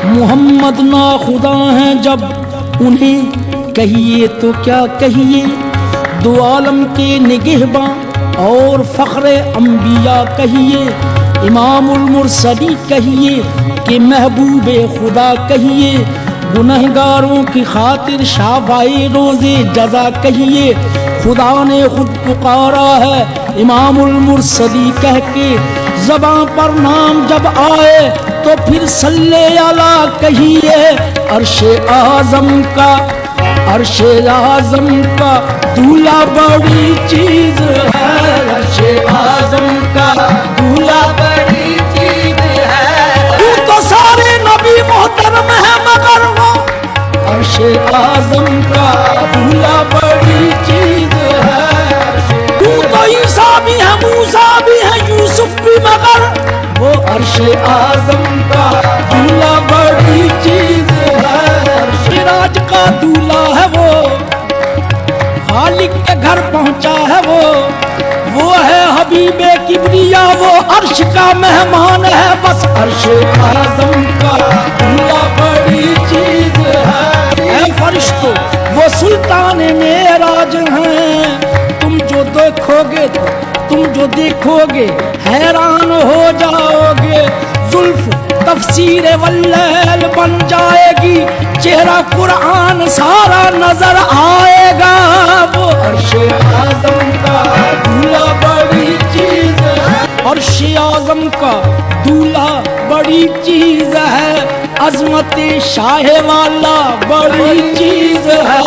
मोहम्मद ना खुदा हैं जब उन्हें कहिए तो क्या कहिए। दो आलम के निगहबां और फ़ख्रे अंबिया कहिए। इमामुल मुरसली कहिए कि महबूबे खुदा कहिए। गुनहगारों की खातिर शाबाए रोज़े जज़ा कहिए। खुदा ने खुद पुकारा है इमामुल मुरसली कह के। ज़बां पर नाम जब आए तो फिर सल्ले अला कहिए। अर्शे आज़म का दूल्हा बड़ी चीज है। अर्शे आज़म का दूल्हा बड़ी चीज है। तू तो सारे नबी मोहतरम है मगर वो अर्शे आज़म का दूल्हा बड़ी चीज है। तू तो ईसा भी है, मूसा भी है, यूसुफ भी मगर वो अर्शे आज़म का दूल्हा बड़ी चीज है। राज का दूल्हा है वो, खालिक के घर पहुंचा है वो है हबीबे किबरिया। वो अर्श का मेहमान है बस अर्शे आज़म का दूल्हा बड़ी चीज है। ऐ फरिश्तों वो सुल्तान मेराज हैं। तुम जो देखोगे हैरान हो जाओगे। जुल्फ तफसीर वल्लैल बन जाएगी। चेहरा कुरान सारा नजर आएगा। वो अर्शे आज़म का दूल्हा बड़ी चीज है। अर्शे आज़म का दूल्हा बड़ी चीज है। अज़मते शाहे वाला बड़ी चीज है।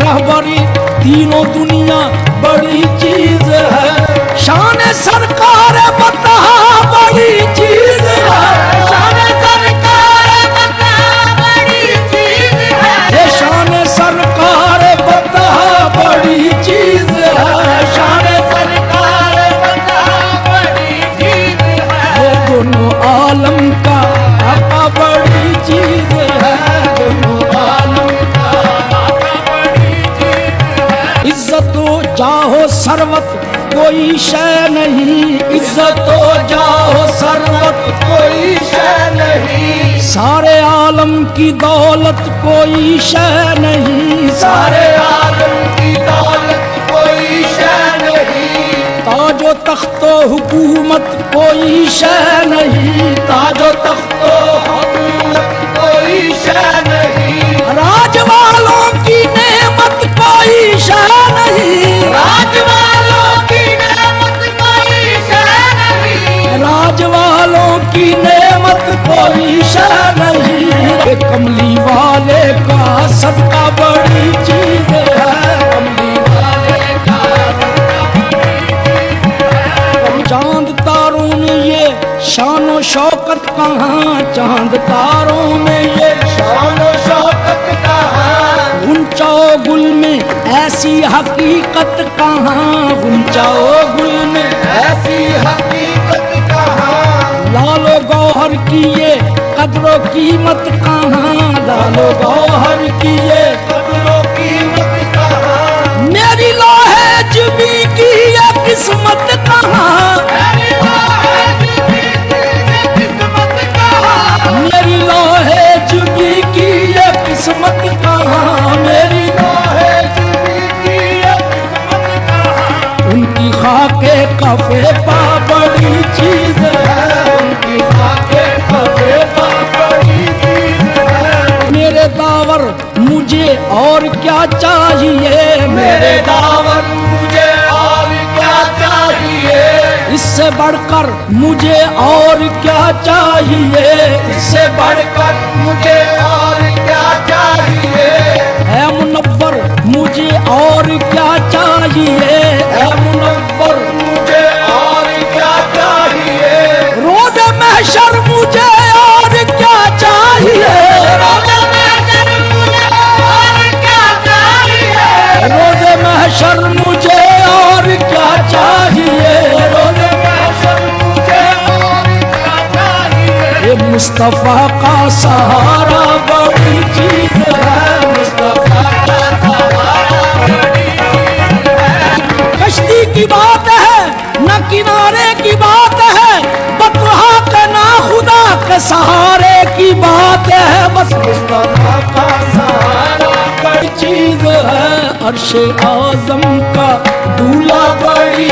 रहबरी तीनों दुनिया बड़ी चीज है। शान सरकार बता बड़ी चीज है। शान सरकार बता बड़ी चीज है। ये शान सरकार बता बड़ी चीज है। शान सरकार बता बड़ी चीज है। वो दोनों आलम का आका बड़ी चीज है। दोनों आलम का आका बड़ी चीज है। इज्जतो जाहो सरवत कोई शय नहीं। इज्जतो जाहो सरवत कोई शय नहीं। सारे आलम की दौलत कोई शय नहीं। सारे आलम की दौलत कोई शय नहीं। ताजो तख्तो हुकूमत कोई शय नहीं। ताजो तख्तो हुकूमत कोई शय नहीं। राज वालों की नेमत कोई शय नहीं। राज वालों की नेमत कोई शय नहीं। राज वालों की नेमत कोई शय नहीं। कमली वाले का सदका बड़ी चीज है। कमली वाले का चांद तारों में ये शानो शौकत कहाँ। चांद तारों में ये शानो शौकत कहाँ। गुंचाओ गुल में ऐसी हकीकत कहाँ। गुंचाओ गुल में ऐसी हकीकत कहाँ। लालो गौहर की ये कदरो कीमत कहाँ। लालो गौहर की ये कदरो कीमत कहाँ। मेरी लोहे जुबी की ये किस्मत कहाँ। मेरी लोहे जुबी की ये किस्मत कहाँ। मेरी लोहे जुबी की ये किस्मत कहाँ। उनकी खाके कफे पा बड़ी चीज है। उनकी खाके कफे पा बड़ी चीज है। मेरे दावर मुझे और क्या चाहिए। मेरे दावर मुझे और क्या चाहिए। इससे बढ़कर मुझे और क्या चाहिए। इससे बढ़कर मुझे और क्या चाहिए। है मुनव्वर मुझे और क्या चाहिए। है मुनव्वर मुझे और क्या चाहिए। रोज़ महशर मुझे और क्या चाहिए। रोज़ महशर मुझे और क्या चाहिए। रोज़ महशर मुझे और क्या चाहिए। रोज़ महशर मुझे और क्या चाहिए। ये मुस्तफा का सहारा बड़ी चीज है। मुस्तफा का सहारा बड़ी चीज है। कश्ती की बात है न किनारे की बात है। बतहा के ना खुदा के सहारे की बात है। अर्श आज़म का दूल्हा बड़ी